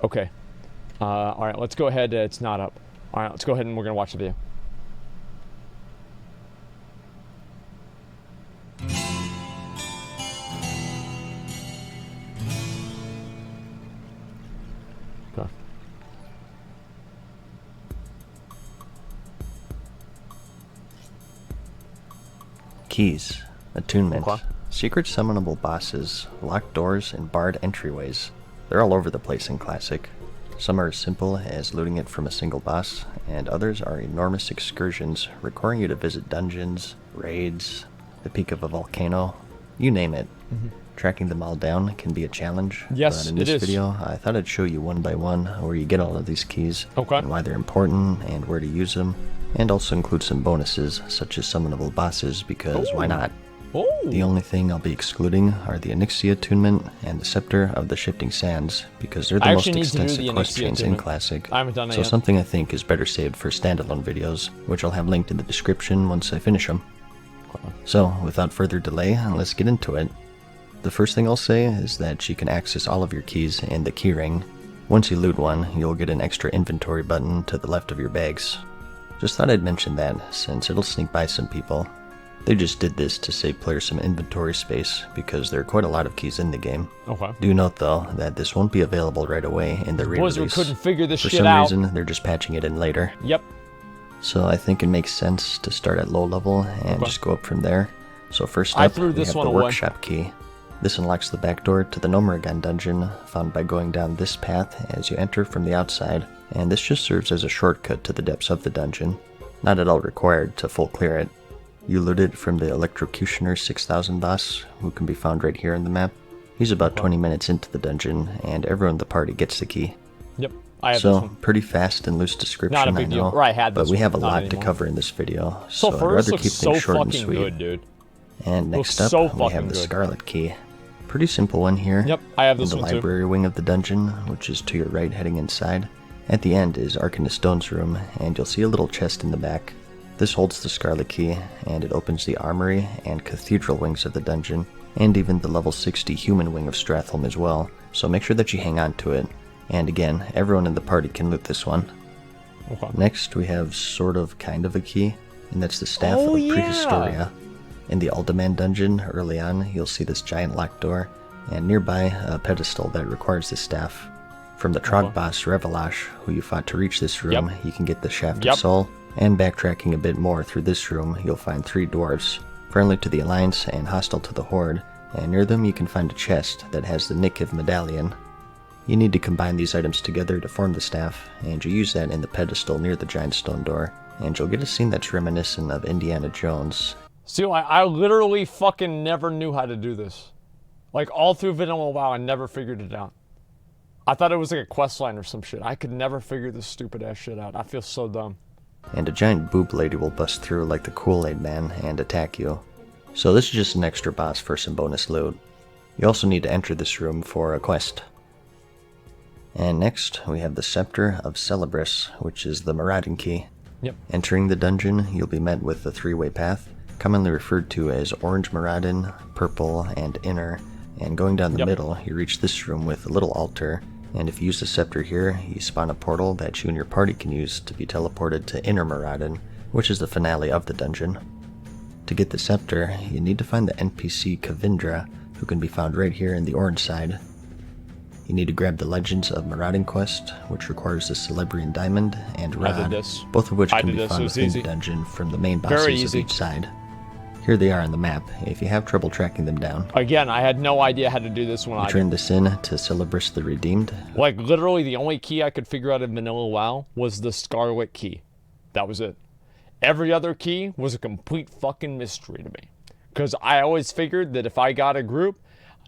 Okay. Alright, let's go ahead. It's not up. Alright, let's go ahead and we're gonna watch the video. Okay. Keys, attunement, Okay. secret summonable bosses, locked doors, and barred entryways. They're all over the place in Classic. Some are as simple as looting it from a single boss, and others are enormous excursions requiring you to visit dungeons, raids, the peak of a volcano, you name it. Tracking them all down can be a challenge, Yes, but in it this is. video I thought I'd show you one by one where you get all of these keys, Okay. and why they're important, and where to use them, and also include some bonuses such as summonable bosses, because why not? Oh. The only thing I'll be excluding are the Onyxia Attunement and the Scepter of the Shifting Sands, because they're the I most actually need to do extensive the quest Onyxia chains in Attunement. Classic, I haven't done that so yet. something I think is better saved for standalone videos, which I'll have linked in the description once I finish them. So, without further delay, let's get into it. The first thing I'll say is that you can access all of your keys in the keyring. Once you loot one, you'll get an extra inventory button to the left of your bags. Just thought I'd mention that, since it'll sneak by some people. They just did this to save players some inventory space, because there are quite a lot of keys in the game. Okay. Do note though, that this won't be available right away in the re-release. Blizzard couldn't figure this For shit some out. reason, they're just patching it in later. Yep. So I think it makes sense to start at low level and just go up from there. So first I up, threw we this have one the away. workshop key. This unlocks the back door to the Nomuragan dungeon, found by going down this path as you enter from the outside, and this just serves as a shortcut to the depths of the dungeon. Not at all required to full clear it. You loot it from the Electrocutioner 6000 boss, who can be found right here in the map. He's about 20 minutes into the dungeon, and everyone in the party gets the key. Yep. I have this So, one. pretty fast and loose description, Not a I big deal. know, Or I had but this we one, have a not lot to anymore. cover in this video, So so I'd first rather looks keep so things short and fucking sweet. good, dude. And Looks next up, so we fucking have the good. Scarlet Key. Pretty simple one here. Yep, I have this in the one too. library wing of the dungeon, which is to your right heading inside. At the end is Arcanist Stone's room, and you'll see a little chest in the back. This holds the Scarlet Key, and it opens the armory and cathedral wings of the dungeon, and even the level 60 human wing of Stratholme as well, so make sure that you hang on to it. And again, everyone in the party can loot this one. Okay. Next, we have sort of kind of a key, and that's the Staff Oh, of yeah. Prehistoria. In the Alderman dungeon, early on, you'll see this giant locked door, and nearby a pedestal that requires this staff. From the Trog boss Revelash, who you fought to reach this room, you can get the Shaft Yep. of Soul, and backtracking a bit more through this room, you'll find 3 dwarves, friendly to the Alliance and hostile to the Horde, and near them you can find a chest that has the Nikiv medallion. You need to combine these items together to form the staff, and you use that in the pedestal near the giant stone door, and you'll get a scene that's reminiscent of Indiana Jones. See, I literally fucking never knew how to do this. Like, all through Vanilla WoW, I never figured it out. I thought it was like a quest line or some shit. I could never figure this stupid ass shit out. I feel so dumb. And a giant boob lady will bust through like the Kool-Aid Man and attack you. So this is just an extra boss for some bonus loot. You also need to enter this room for a quest. And next, we have the Scepter of Celebris, which is the Marauding Key. Yep. Entering the dungeon, you'll be met with the 3-way path, commonly referred to as Orange Maraudin, Purple, and Inner. And going down the middle, you reach this room with a little altar, and if you use the scepter here, you spawn a portal that you and your party can use to be teleported to Inner Maraudin, which is the finale of the dungeon. To get the scepter, you need to find the NPC Kavindra, who can be found right here in the orange side. You need to grab the Legends of Marauding quest, which requires the Celebrian Diamond and I did Rod, this. both of which I can did be this. It found was within easy. the dungeon from the main Very bosses easy. of each side. Here they are on the map, if you have trouble tracking them down. Again, I had no idea how to do this when I Turn this in to Celebris the Redeemed. Like, literally, the only key I could figure out in Vanilla WoW was the Scarlet Key. That was it. Every other key was a complete fucking mystery to me. Because I always figured that if I got a group,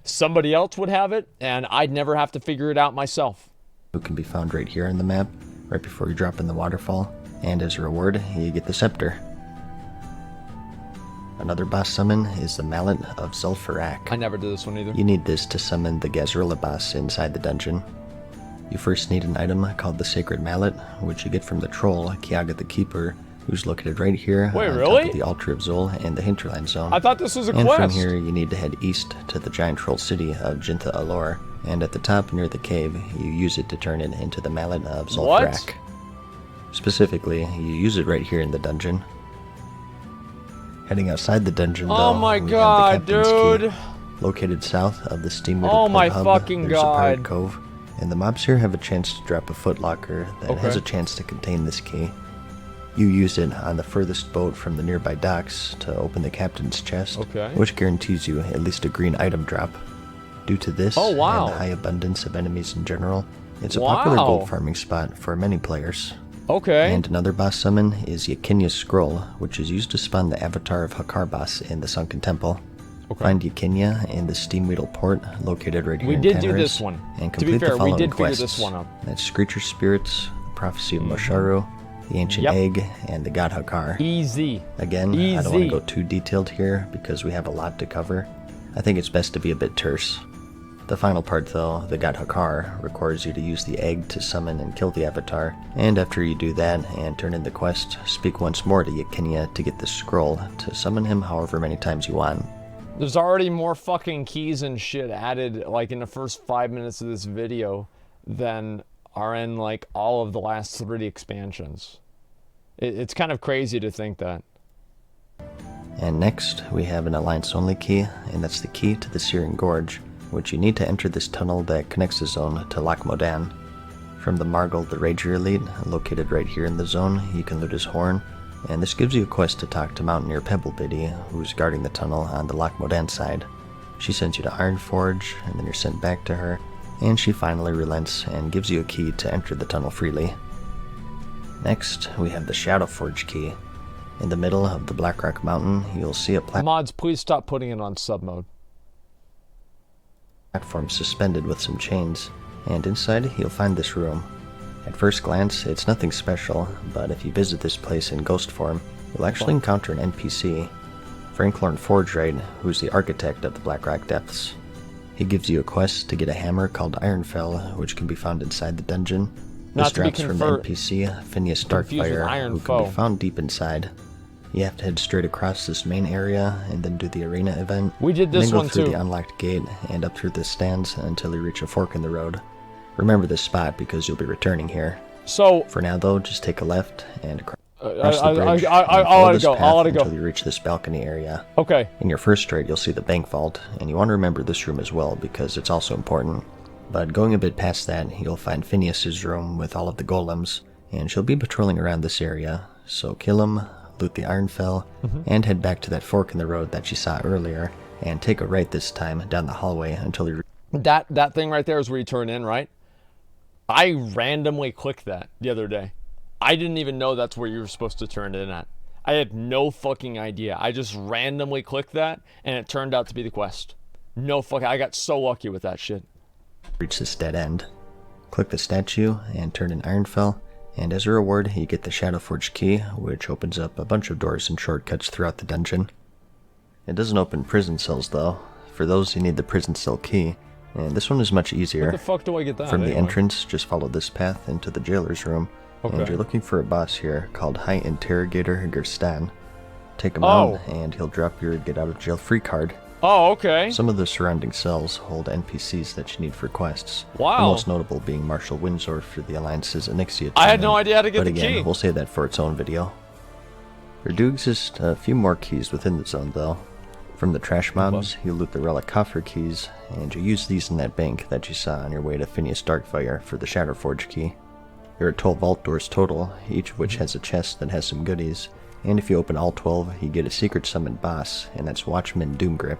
somebody else would have it, and I'd never have to figure it out myself. Who can be found right here on the map, right before you drop in the waterfall. And as a reward, you get the scepter. Another boss summon is the Mallet of Zul'Farrak. I never did this one either. You need this to summon the Gazrilla boss inside the dungeon. You first need an item called the Sacred Mallet, which you get from the troll, Kiaga the Keeper, who's located right here Wait, on really? top of the Altar of Zul and the Hinterland Zone. I thought this was a And quest. from here, you need to head east to the giant troll city of Jinta Alor, and at the top near the cave, you use it to turn it into the Mallet of Zul'Thrak. Specifically, you use it right here in the dungeon. Heading outside the dungeon, though, my we god, have the Captain's dude! Key. Located south of the Steam Oh my hub, fucking there's a pirate god. cove, and the mobs here have a chance to drop a footlocker that has a chance to contain this key. You use it on the furthest boat from the nearby docks to open the captain's chest, which guarantees you at least a green item drop. Due to this and the high abundance of enemies in general, it's a popular gold farming spot for many players. And another boss summon is Yakinya's Scroll, which is used to spawn the avatar of Hakarbas in the Sunken Temple. Find Yakinya in the Steamweedle port, located right here in Tanarus. We did do this one. And complete the following quests. That's Screecher Spirits, the Prophecy of Mosharu, the Ancient Egg, and the God Hakar. Easy. Again, I don't want to go too detailed here because we have a lot to cover. I think it's best to be a bit terse. The final part, though, the God Hakar, requires you to use the egg to summon and kill the avatar, and after you do that and turn in the quest, speak once more to Yakinya to get the scroll to summon him however many times you want. There's already more fucking keys and shit added, like, in the first 5 minutes of this video than are in, like, all of the last 3 expansions. It's kind of crazy to think that. And next, we have an Alliance-only key, and that's the key to the Searing Gorge, which you need to enter this tunnel that connects the zone to Loch Modan. From the Margold the Rager Elite, located right here in the zone, you can loot his horn, and this gives you a quest to talk to Mountaineer Pebblebiddy, who's guarding the tunnel on the Loch Modan side. She sends you to Ironforge, and then you're sent back to her, and she finally relents and gives you a key to enter the tunnel freely. Next, we have the Shadowforge key. In the middle of the Blackrock Mountain, you'll see a Mods, please stop putting it on sub mode. Platform suspended with some chains, and inside you'll find this room. At first glance, it's nothing special, but if you visit this place in ghost form, you'll actually encounter an NPC, Franklorn Forgewright, who's the architect of the Blackrock Depths. He gives you a quest to get a hammer called Ironfell, which can be found inside the dungeon. This drops from the NPC, Phineas Darkfire, who can be found deep inside. You have to head straight across this main area and then do the arena event. We did this one too. Then go through the unlocked gate and up through the stands until you reach a fork in the road. Remember this spot because you'll be returning here. So for now though, just take a left and across the bridge. I'll let it go. Until you reach this balcony area. Okay. In your first straight, you'll see the bank vault, and you want to remember this room as well because it's also important. But going a bit past that, you'll find Phineas's room with all of the golems, and she'll be patrolling around this area. So kill him, loot the Ironfell, and head back to that fork in the road that you saw earlier, and take a right this time down the hallway until you... That thing right there is where you turn in, right? I randomly clicked that the other day. I didn't even know that's where you were supposed to turn in at. I had no fucking idea. I just randomly clicked that, and it turned out to be the quest. No fucking... I got so lucky with that shit. Reach this dead end. Click the statue and turn in Ironfell, and as a reward you get the Shadowforge key, which opens up a bunch of doors and shortcuts throughout the dungeon. It doesn't open prison cells though. For those you need the prison cell key, and this one is much easier. Where the fuck do I get that? From the entrance, just follow this path into the jailer's room, and you're looking for a boss here called High Interrogator Gerstan. Take him out, and he'll drop your get out of jail free card. Oh, okay. Some of the surrounding cells hold NPCs that you need for quests. Wow. The most notable being Marshal Windsor for the Alliance's Onyxia. I had no idea how to get the key. But again, we'll save that for its own video. There do exist a few more keys within the zone though. From the trash mobs, you loot the relic coffer keys, and you use these in that bank that you saw on your way to Phineas Darkfire for the Shadowforge key. There are 12 vault doors total, each of which has a chest that has some goodies, and if you open all 12, you get a secret summoned boss, and that's Watchman Doomgrip.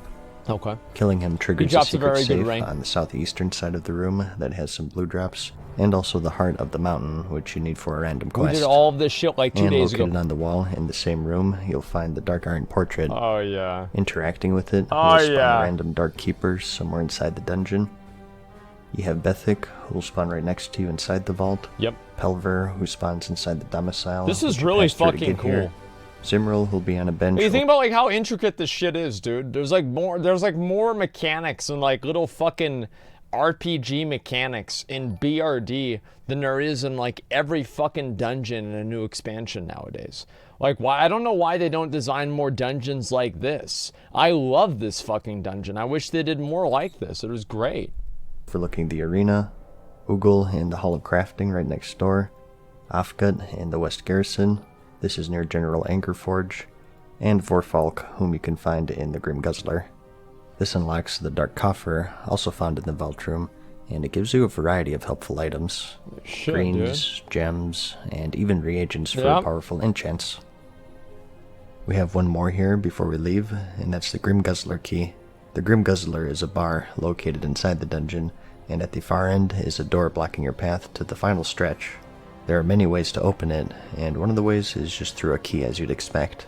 Okay. Killing him triggers a secret safe on the southeastern side of the room that has some blue drops, and also the heart of the mountain, which you need for a random quest. We did all of this shit like 2 days ago. And located on the wall in the same room, you'll find the Dark Iron Portrait. Oh yeah. Interacting with it, you'll spawn random Dark Keepers somewhere inside the dungeon. You have Bethic, who'll spawn right next to you inside the vault. Yep. Pelver, who spawns inside the domicile. This is really fucking cool. Zimril, who'll be on a bench. You think about like how intricate this shit is, dude. There's like more mechanics and like little fucking RPG mechanics in BRD than there is in like every fucking dungeon in a new expansion nowadays. Like why I don't know why they don't design more dungeons like this. I love this fucking dungeon. I wish they did more like this. It was great. overlooking the arena, Ugel in the Hall of Crafting right next door, Afgut in the West Garrison, this is near General Angerforge, and Vorfalk, whom you can find in the Grim Guzzler. This unlocks the Dark Coffer, also found in the Vault Room, and it gives you a variety of helpful items, greens, gems, and even reagents for powerful enchants. We have one more here before we leave, and that's the Grim Guzzler key. The Grim Guzzler is a bar located inside the dungeon, and at the far end is a door blocking your path to the final stretch. There are many ways to open it, and one of the ways is just through a key, as you'd expect.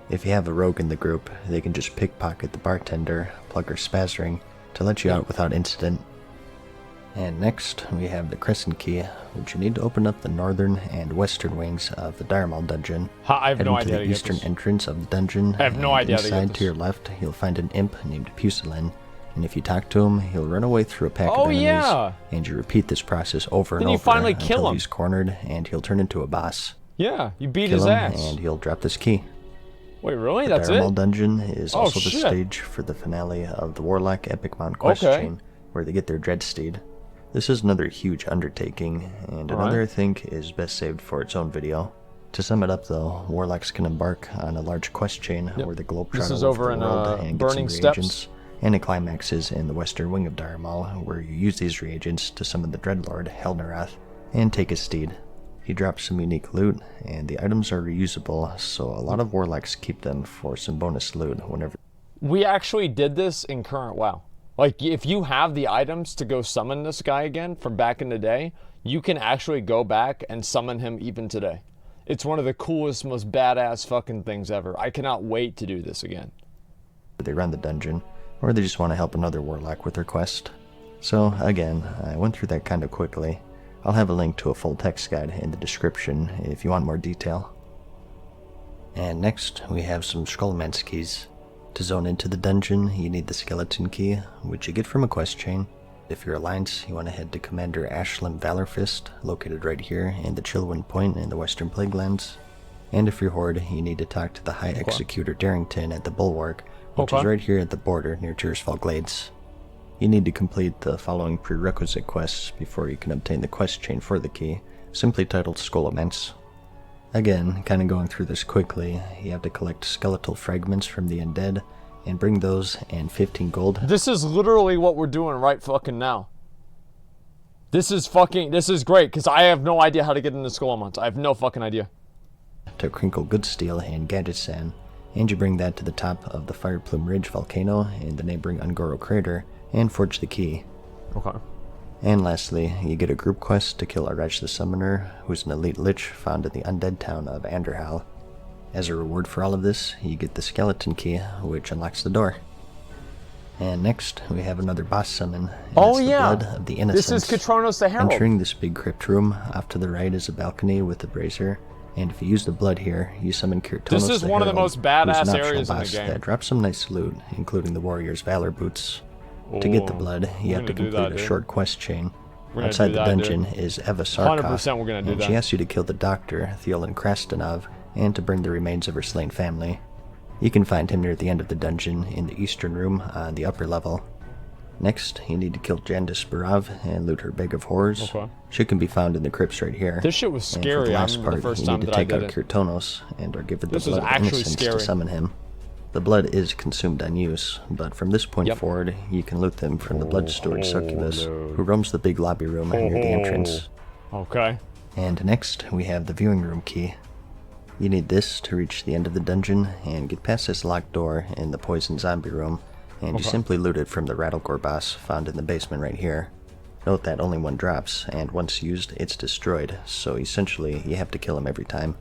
If you have a rogue in the group, they can just pickpocket the bartender, plug her spaz ring, to let you out without incident. And next, we have the Crescent Key, which you need to open up the northern and western wings of the Diremal dungeon. I have no idea to the eastern entrance of the dungeon. I have no idea how to get inside to your left, you'll find an imp named Pusilin, and if you talk to him, he'll run away through a pack of enemies, and you repeat this process over and over finally kill until him. He's cornered, and he'll turn into a boss. Yeah, you beat Kill his him, ass. and he'll drop this key. Wait, really? The That's Diremal it? dungeon is also the shit. stage for the finale of the Warlock Epic Mount quest chain, where they get their Dreadsteed. This is another huge undertaking, and another I think is best saved for its own video. To sum it up though, Warlocks can embark on a large quest chain where the globetrotter over the world and get some reagents, and it climaxes in the western wing of Diremal, where you use these reagents to summon the Dreadlord, Helnarath, and take his steed. He drops some unique loot, and the items are reusable, so a lot of Warlocks keep them for some bonus loot whenever. We actually did this in current WoW. Like, if you have the items to go summon this guy again from back in the day, you can actually go back and summon him even today. It's one of the coolest, most badass fucking things ever. I cannot wait to do this again. They run the dungeon, or they just want to help another Warlock with their quest. So, again, I went through that kind of quickly. I'll have a link to a full text guide in the description if you want more detail. And next, we have some Skullman's keys. To zone into the dungeon, you need the Skeleton Key, which you get from a quest chain. If you're Alliance, you want to head to Commander Ashlim Valorfist, located right here in the Chillwind Point in the Western Plaguelands. And if you're Horde, you need to talk to the High Executor Darrington at the Bulwark, which is right here at the border near Tearsfall Glades. You need to complete the following prerequisite quests before you can obtain the quest chain for the key, simply titled Skullman's. Again, kind of going through this quickly, you have to collect skeletal fragments from the undead, and bring those and 15 gold. This is literally what we're doing right fucking now. This is great, because I have no idea how to get into Skullman's. I have no fucking idea. To Crinkle Goodsteel and Gadgetsan, and you bring that to the top of the Fireplume Ridge volcano in the neighboring Ungoro crater, and forge the key. Okay. And lastly, you get a group quest to kill Arach the Summoner, who's an elite lich found in the undead town of Anderhal. As a reward for all of this, you get the Skeleton Key, which unlocks the door. And next, we have another boss summon, and it's the Blood of the Innocents. This is Katronos the Herald. Entering this big crypt room, off to the right is a balcony with a brazier, and if you use the blood here, you summon Kirtonos This is the one of the Herald, most badass who's an optional areas in the boss game. that drops some nice loot, including the Warrior's Valor Boots. To get the blood, you have to complete a short quest chain. Outside the dungeon is Eva Sarkov, 100% we're gonna do and that. she asks you to kill the doctor, Theolan Krastanov, and to bring the remains of her slain family. You can find him near the end of the dungeon in the eastern room on the upper level. Next, you need to kill Jandis Barav and loot her bag of horrors. Okay. She can be found in the crypts right here. This shit was And for scary. the I last remember the part, first you time need to that I take did out it. Kirtonos and are given the This was blood of actually innocence scary. to summon him. The blood is consumed on use, but from this point forward, you can loot them from the blood steward Succubus, who roams the big lobby room near the entrance. Okay. And next, we have the viewing room key. You need this to reach the end of the dungeon and get past this locked door in the poison zombie room, and you simply loot it from the Rattlegore boss found in the basement right here. Note that only one drops, and once used, it's destroyed, so essentially you have to kill him every time.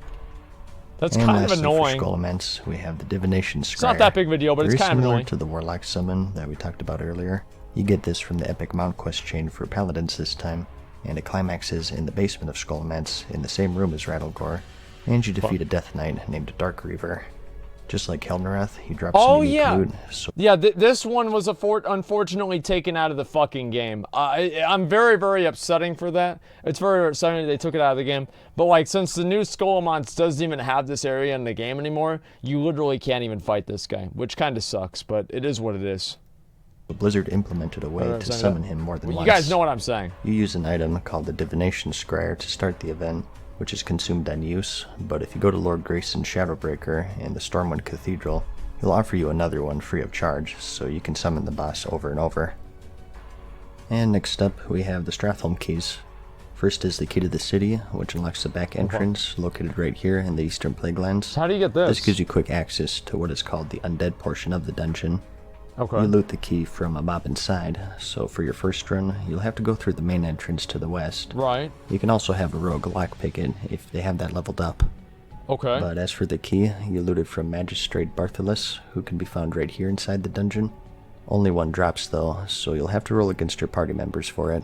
That's And kind of lastly, annoying. For Skullman's, we have the Divination Scryer. It's not that big of a deal, but it's kind of similar annoying. to the Warlock summon that we talked about earlier. You get this from the Epic Mount quest chain for Paladins this time, and it climaxes in the basement of Skullman's in the same room as Rattlegore, and you defeat a Death Knight named Dark Reaver. Just like Helnarath, he drops some unique loot. So Yeah, this one was unfortunately taken out of the fucking game. I'm very, very upsetting for that. It's very upsetting they took it out of the game. But like, since the new Skullman's doesn't even have this area in the game anymore, you literally can't even fight this guy, which kind of sucks, but it is what it is. The Blizzard implemented a way to summon him more than once. You guys know what I'm saying. You use an item called the Divination Scryer to start the event, which is consumed on use, but if you go to Lord Grayson's Shadowbreaker in the Stormwind Cathedral, he'll offer you another one free of charge, so you can summon the boss over and over. And next up, we have the Stratholme keys. First is the key to the city, which unlocks the back entrance, located right here in the Eastern Plaguelands. How do you get this? This gives you quick access to what is called the undead portion of the dungeon. Okay. You loot the key from a mob inside, so for your first run, you'll have to go through the main entrance to the west. Right. You can also have a rogue lockpick it if they have that leveled up. Okay. But as for the key, you loot it from Magistrate Bartholus, who can be found right here inside the dungeon. Only one drops though, so you'll have to roll against your party members for it.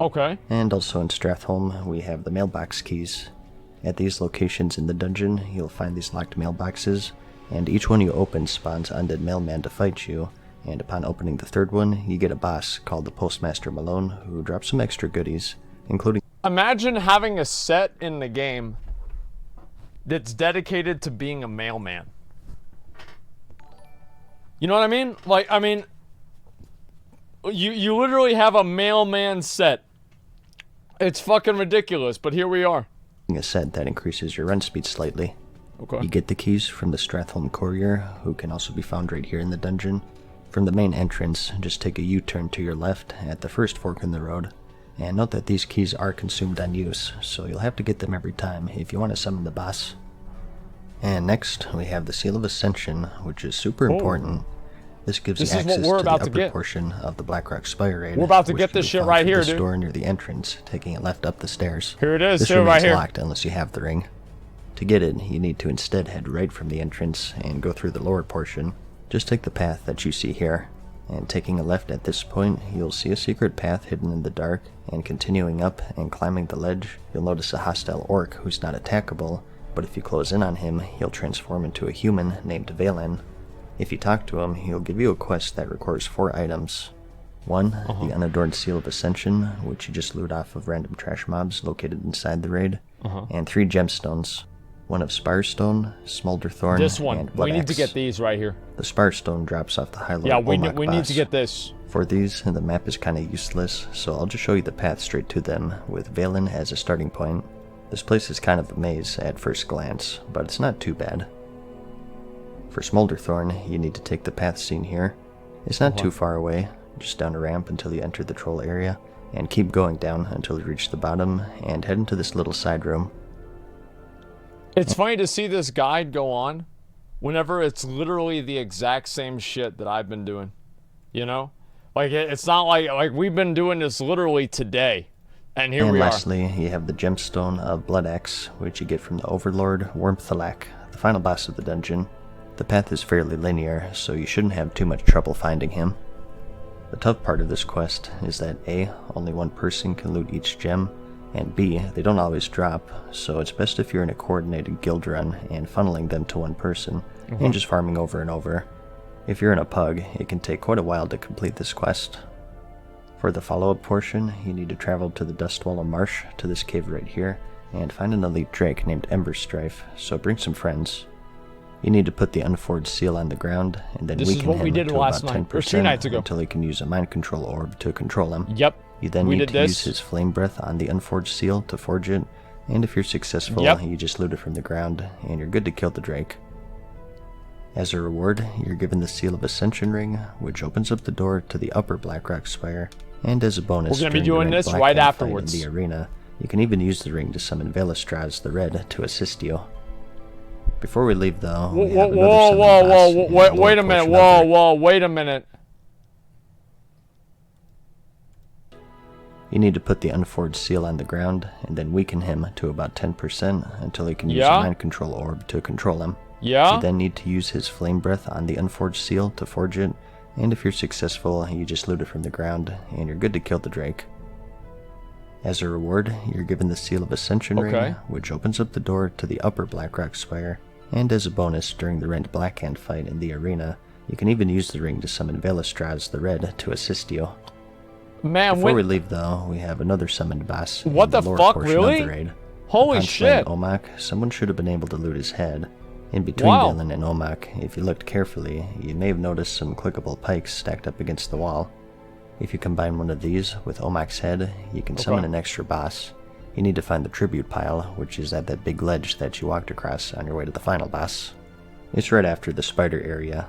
Okay. And also in Stratholme, we have the mailbox keys. At these locations in the dungeon, you'll find these locked mailboxes, and each one you open spawns undead mailman to fight you. And upon opening the third one, you get a boss called the Postmaster Malone, who drops some extra goodies, including... Imagine having a set in the game that's dedicated to being a mailman. You know what I mean? Like, I mean, you literally have a mailman set. It's fucking ridiculous, but here we are. A set that increases your run speed slightly. Okay. You get the keys from the Stratholme Courier, who can also be found right here in the dungeon. From the main entrance, just take a U-turn to your left at the first fork in the road. And note that these keys are consumed on use, so you'll have to get them every time if you want to summon the boss. And next, we have the Seal of Ascension, which is super important. This gives you access to the upper portion of the Blackrock Spire raid. We're about to get this shit right here, dude. The door near the entrance, taking it left up the stairs. Here it is, this room right is here. locked unless you have the ring. To get it, you need to instead head right from the entrance and go through the lower portion. Just take the path that you see here, and taking a left at this point, you'll see a secret path hidden in the dark, and continuing up and climbing the ledge, you'll notice a hostile orc who's not attackable, but if you close in on him, he'll transform into a human named Valen. If you talk to him, he'll give you a quest that requires 4 items. 1, the Unadorned Seal of Ascension, which you just loot off of random trash mobs located inside the raid, and 3 gemstones. 1 of Spirestone, Smolderthorn, this one. and Blood We need Axe. to get these right here. The Spirestone drops off the High Lord Yeah, we boss. need to get this. For these, the map is kinda useless, so I'll just show you the path straight to them, with Valen as a starting point. This place is kind of a maze at first glance, but it's not too bad. For Smolderthorn, you need to take the path seen here. It's not too far away, just down a ramp until you enter the troll area, and keep going down until you reach the bottom, and head into this little side room. It's funny to see this guide go on whenever it's literally the exact same shit that I've been doing. You know? Like, it's not like we've been doing this literally today. And here we are. And lastly, you have the gemstone of Blood Axe, which you get from the Overlord Wormthalak, the final boss of the dungeon. The path is fairly linear, so you shouldn't have too much trouble finding him. The tough part of this quest is that A, only one person can loot each gem, and B, they don't always drop, so it's best if you're in a coordinated guild run and funneling them to one person, and just farming over and over. If you're in a pug, it can take quite a while to complete this quest. For the follow-up portion, you need to travel to the Dustwallow Marsh to this cave right here, and find an elite drake named Emberstrife, so bring some friends. You need to put the unforged seal on the ground, and then weaken him to about 10% until he can use a mind control orb to control him. Yep. You then need to use his flame breath on the unforged seal to forge it, and if you're successful, you just loot it from the ground, and you're good to kill the drake. As a reward, you're given the Seal of Ascension ring, which opens up the door to the upper Blackrock Spire, and as a bonus, we're going to be doing this right afterwards. In the arena, you can even use the ring to summon Velistraz the Red to assist you. Before we leave, though, wait a minute, wait a minute. You need to put the unforged seal on the ground, and then weaken him to about 10% until he can use a mind control orb to control him. You then need to use his flame breath on the unforged seal to forge it, and if you're successful, you just loot it from the ground, and you're good to kill the drake. As a reward, you're given the Seal of Ascension ring, which opens up the door to the upper Blackrock Spire, and as a bonus during the Rend Blackhand fight in the arena, you can even use the ring to summon Velistraz the Red to assist you. Man, before we leave, though, we have another summoned boss. What the fuck, really? Of the raid. Holy shit! Omak, someone should have been able to loot his head, In between Wow. Dylan and Omak, if you looked carefully, you may have noticed some clickable pikes stacked up against the wall. If you combine one of these with Omak's head, you can summon an extra boss. You need to find the tribute pile, which is at that big ledge that you walked across on your way to the final boss. It's right after the spider area.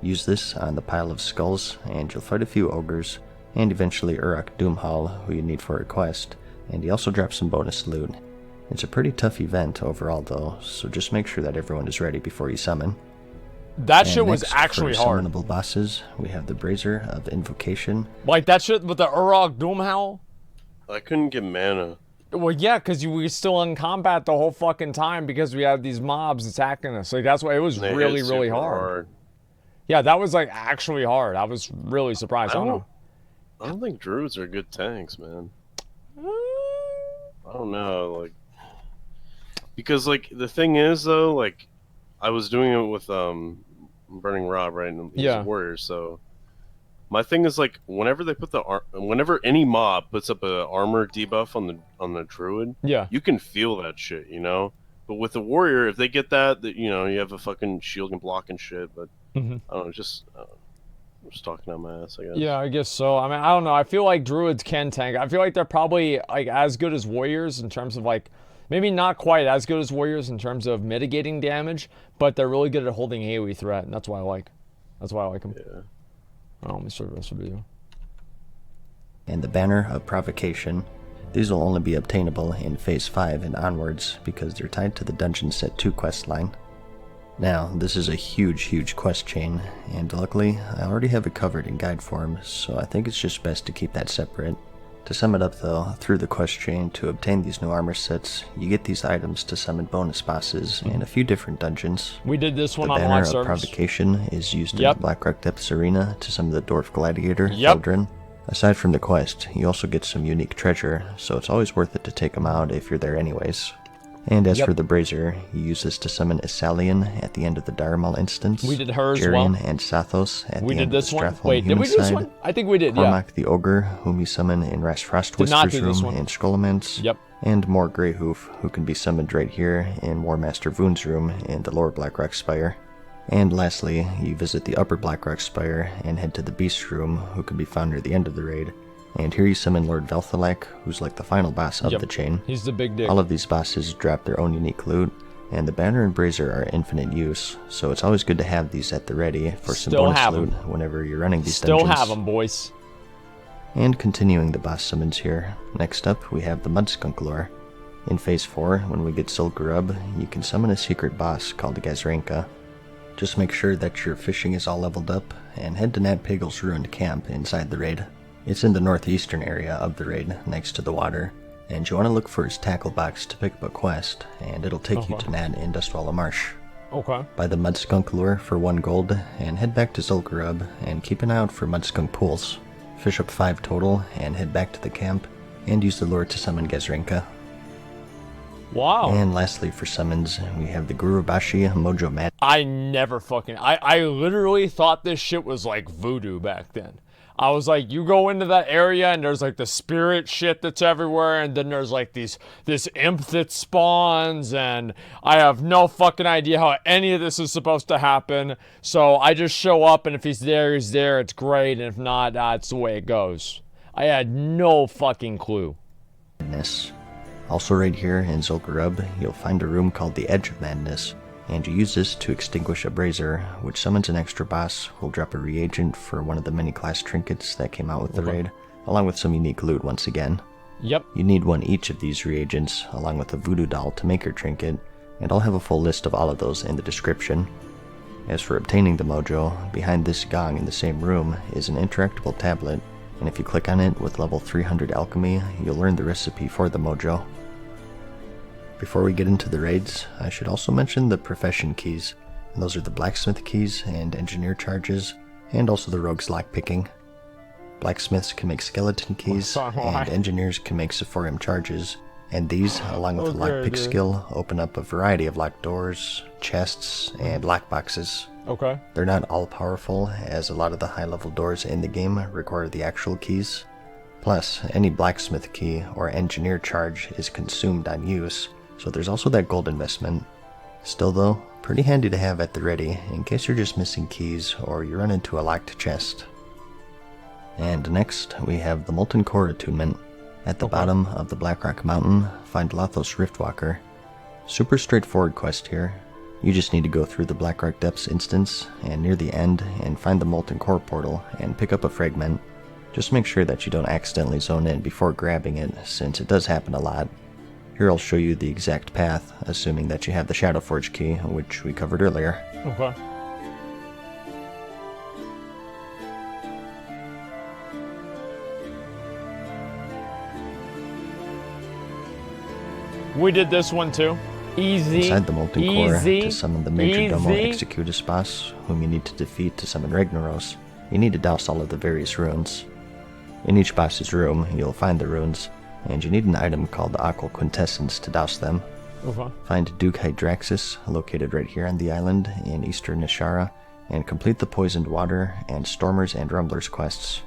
Use this on the pile of skulls, and you'll fight a few ogres, and eventually Uruk Doomhall, who you need for a quest, and he also drops some bonus loot. It's a pretty tough event overall though, so just make sure that everyone is ready before you summon. That And shit was next, actually for hard. summonable bosses, we have the Brazier of Invocation. Like that shit with the Uruk Doomhowl? I couldn't get mana. Well, yeah, because we were still in combat the whole fucking time because we had these mobs attacking us. Like, that's why it was They really, hit really super hard. Yeah, that was, like, actually hard. I was really surprised. I don't know. I don't think druids are good tanks, man. I don't know, like... Because, like, the thing is, though, like, I was doing it with, Burning Rob, right? And he's a warrior, so... My thing is, like, whenever they put whenever any mob puts up a armor debuff on the druid, you can feel that shit, you know? But with the warrior, if they get that, you know, you have a fucking shield and block and shit, but... I don't know, I'm just talking out my ass, I guess. Yeah, I guess so. I mean, I don't know. I feel like druids can tank. I feel like they're probably like as good as warriors in terms of like, maybe not quite as good as warriors in terms of mitigating damage, but they're really good at holding AoE threat, and that's why I like them. Yeah. Oh, let me start the rest of the video. And the Banner of Provocation. These will only be obtainable in Phase 5 and onwards because they're tied to the Dungeon Set 2 quest line. Now, this is a huge quest chain, and luckily, I already have it covered in guide form, so I think it's just best to keep that separate. To sum it up though, through the quest chain, to obtain these new armor sets, you get these items to summon bonus bosses in a few different dungeons. We did this one the on Banner live of service. Provocation is used in the Blackrock Depths Arena to summon the Dwarf Gladiator, Yep. Feldrin. Aside from the quest, you also get some unique treasure, so it's always worth it to take them out if you're there anyways. And as for the Brazier, you use this to summon Isalian at the end of the Dharmal instance. We did hers Jarian well. and Sathos at We the did end this of the one. Strathholm Wait, did we do this Humanside. one? I think we did, Cormac the Ogre, whom you summon in Rast Frost Did not Whisper's do this room one. in Skullomance. Yep. And more Greyhoof, who can be summoned right here in Warmaster Voon's room in the Lower Blackrock Spire. And lastly, you visit the Upper Blackrock Spire and head to the Beast room, who can be found near the end of the raid. And here you summon Lord Velthalak, who's like the final boss of the chain. He's the big dick. All of these bosses drop their own unique loot, and the Banner and Brazier are infinite use, so it's always good to have these at the ready for some Still bonus have loot 'em. whenever you're running these Still dungeons. have them, boys. And continuing the boss summons here, next up we have the Mudskunk lore. In Phase 4, when we get Zul'Gurub, you can summon a secret boss called Gazranka. Just make sure that your fishing is all leveled up, and head to Nat Pagel's ruined camp inside the raid. It's in the northeastern area of the raid, next to the water, and you want to look for his tackle box to pick up a quest, and it'll take you to Nat in Dustwalla Marsh. Okay. Buy the Mudskunk lure for 1 gold, and head back to Zul'Gurub, and keep an eye out for Mudskunk pools. Fish up 5 total, and head back to the camp, and use the lure to summon Gazranka. Wow. And lastly for summons, we have the Gurubashi Mojo Mad. I never fucking... I literally thought this shit was like voodoo back then. I was like, you go into that area and there's like the spirit shit that's everywhere, and then there's like this imp that spawns, and I have no fucking idea how any of this is supposed to happen. So I just show up, and if he's there, he's there. It's great, and if not, it's the way it goes. I had no fucking clue. Madness. Also right here in Zul'Gurub, you'll find a room called the Edge of Madness, and you use this to extinguish a brazier, which summons an extra boss who'll drop a reagent for one of the many class trinkets that came out with the raid, along with some unique loot once again. Yep. You need one each of these reagents, along with a voodoo doll to make your trinket, and I'll have a full list of all of those in the description. As for obtaining the mojo, behind this gong in the same room is an interactable tablet, and if you click on it with level 300 alchemy, you'll learn the recipe for the mojo. Before we get into the raids, I should also mention the profession keys, and those are the blacksmith keys and engineer charges, and also the rogue's lockpicking. Blacksmiths can make skeleton keys, and engineers can make Sephorium charges, and these, along with the lockpick skill, open up a variety of locked doors, chests, and lockboxes. Okay. They're not all powerful, as a lot of the high-level doors in the game require the actual keys. Plus, any blacksmith key or engineer charge is consumed on use, so there's also that gold investment. Still though, pretty handy to have at the ready in case you're just missing keys or you run into a locked chest. And next, we have the Molten Core Attunement. At the bottom of the Blackrock Mountain, find Lothos Riftwalker. Super straightforward quest here. You just need to go through the Blackrock Depths instance and near the end and find the Molten Core portal and pick up a fragment. Just make sure that you don't accidentally zone in before grabbing it, since it does happen a lot. Here I'll show you the exact path, assuming that you have the Shadowforge key, which we covered earlier. Okay. We did this one too. Easy. Inside the Molten Core, easy, to summon the Major Domo Executus boss, whom you need to defeat to summon Ragnaros, you need to douse all of the various runes. In each boss's room, you'll find the runes, and you need an item called the Aqua Quintessence to douse them. Okay. Find Duke Hydraxis, located right here on the island in eastern Nishara, and complete the Poisoned Water and Stormers and Rumblers quests.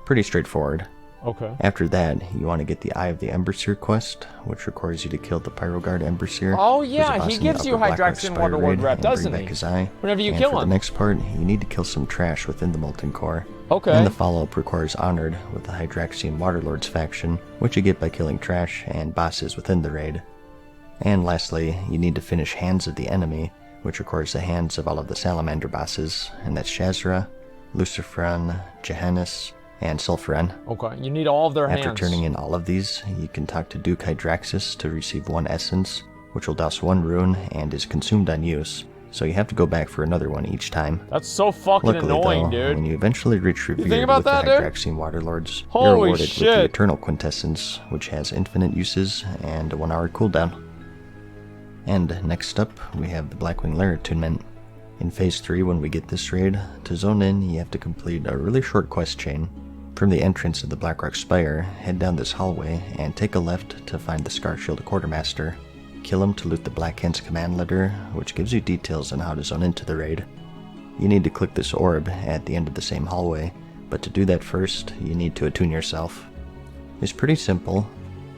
Pretty straightforward. Okay. After that, you want to get the Eye of the Emberseer quest, which requires you to kill the Pyroguard Emberseer. Oh yeah, he gives you Hydraxian Waterlord rep, doesn't he? His eye. Whenever you and kill for him. the next part, you need to kill some trash within the Molten Core. Okay. And the follow-up requires Honored with the Hydraxian Waterlords faction, which you get by killing trash and bosses within the raid. And lastly, you need to finish Hands of the Enemy, which requires the hands of all of the Salamander bosses, and that's Shazra, Luciferan, Johannes, and Sulfuran. Okay, you need all of their hands. After turning in all of these, you can talk to Duke Hydraxis to receive one essence, which will douse one rune and is consumed on use, so you have to go back for another one each time. That's so fucking Luckily, annoying, though, dude. when you eventually reach Revered about with that, the dude? Hydraxian Waterlords, Holy you're awarded with shit. the Eternal Quintessence, which has infinite uses and a 1 hour cooldown. And next up, we have the Blackwing Lair Attunement. In Phase 3, when we get this raid, to zone in, you have to complete a really short quest chain. From the entrance of the Blackrock Spire, head down this hallway and take a left to find the Scarshield Quartermaster. Kill him to loot the Black Hand's command letter, which gives you details on how to zone into the raid. You need to click this orb at the end of the same hallway, but to do that first, you need to attune yourself. It's pretty simple.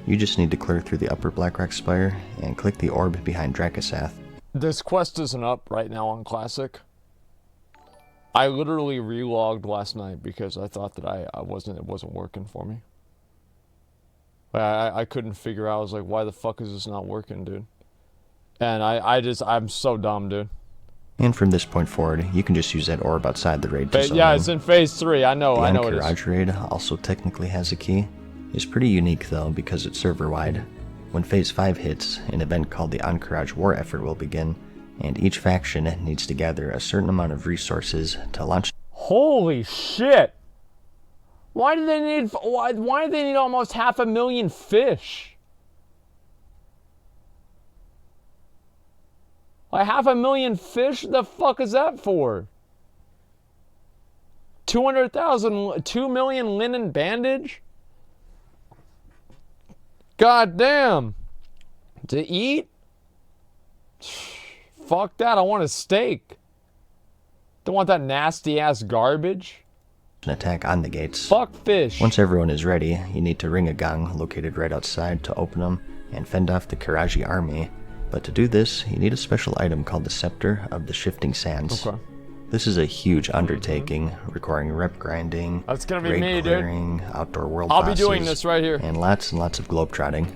You just need to clear through the upper Blackrock Spire and click the orb behind Dracasath. This quest isn't up right now on Classic. I literally relogged last night because I thought that it wasn't working for me. I couldn't figure out. I was like, why the fuck is this not working, dude? And I'm so dumb, dude. And from this point forward, you can just use that orb outside the raid to zone Yeah, in. it's in Phase 3. I know The it is. Anchorage raid also technically has a key. It's pretty unique though because it's server-wide. When Phase 5 hits, an event called the Anchorage War Effort will begin, and each faction needs to gather a certain amount of resources to launch. Holy shit! Why do they need almost 500,000 fish? Like 500,000 fish? The fuck is that for? 200,000, 2 million linen bandage? God damn. To eat? Fuck that, I want a steak. Don't want that nasty ass garbage. An attack on the gates. Fuck fish. Once everyone is ready, you need to ring a gong located right outside to open them and fend off the Karaji army. But to do this, you need a special item called the Scepter of the Shifting Sands. Okay. This is a huge undertaking, requiring rep grinding, That's gonna be raid me, dude. clearing, outdoor world I'll be bosses, doing this right here. and lots of globetrotting.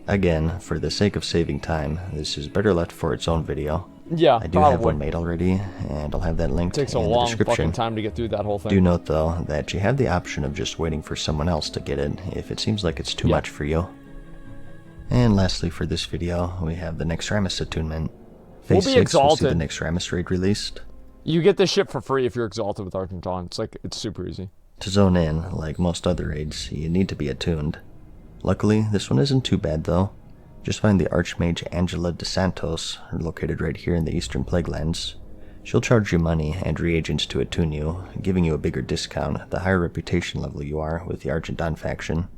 Again, for the sake of saving time, this is better left for its own video. Yeah, I do have one made already, and I'll have that linked Takes a in the long description. fucking time to get through that whole thing. Do note, though, that you have the option of just waiting for someone else to get it if it seems like it's too much for you. And lastly for this video, we have the Nexramus Attunement. Phase 6 will see exalted. the Nexramus raid released. You get this shit for free if you're exalted with Argent Dawn. It's super easy. To zone in, like most other raids, you need to be attuned. Luckily, this one isn't too bad though. Just find the Archmage Angela de Santos, located right here in the Eastern Plaguelands. She'll charge you money and reagents to attune you, giving you a bigger discount the higher reputation level you are with the Argent Dawn faction.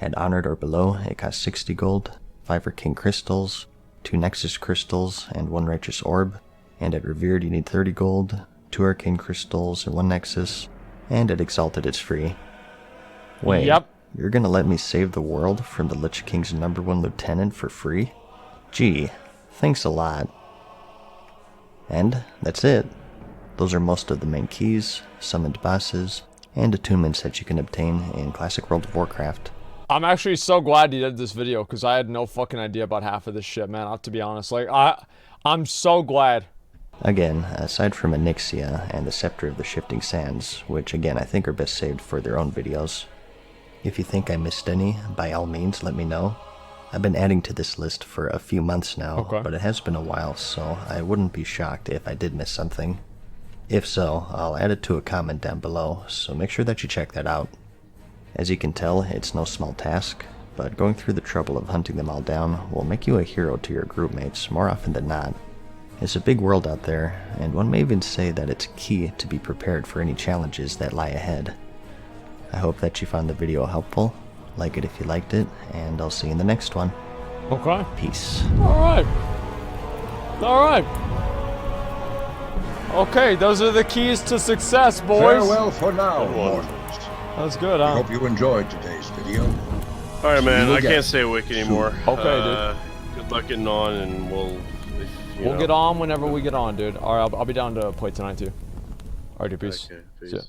At Honored or below, it costs 60 gold, 5 Arcane Crystals, 2 Nexus Crystals, and 1 Righteous Orb. And at Revered you need 30 gold, 2 Arcane Crystals, and 1 Nexus. And at Exalted it's free. Wait, Yep. You're gonna let me save the world from the Lich King's #1 lieutenant for free? Gee, thanks a lot. And that's it. Those are most of the main keys, summoned bosses, and attunements that you can obtain in Classic World of Warcraft. I'm actually so glad you did this video, because I had no fucking idea about half of this shit, man. I have to be honest. Like, I'm so glad. Again, aside from Onyxia and the Scepter of the Shifting Sands, which again I think are best saved for their own videos. If you think I missed any, by all means let me know. I've been adding to this list for a few months now, but it has been a while, so I wouldn't be shocked if I did miss something. If so, I'll add it to a comment down below, so make sure that you check that out. As you can tell, it's no small task, but going through the trouble of hunting them all down will make you a hero to your group mates more often than not. It's a big world out there, and one may even say that it's key to be prepared for any challenges that lie ahead. I hope that you found the video helpful. Like it if you liked it, and I'll see you in the next one. Okay. Peace. Alright. Alright. Okay, those are the keys to success, boys. Farewell for now, mortals. That's good, I huh? hope you enjoyed today's video. Alright, man, I again. can't stay awake anymore. Okay, Good luck getting on, and We'll get on whenever we get on, dude. Alright, I'll be down to play tonight, too. Alright, dude, peace. Okay, See peace. ya.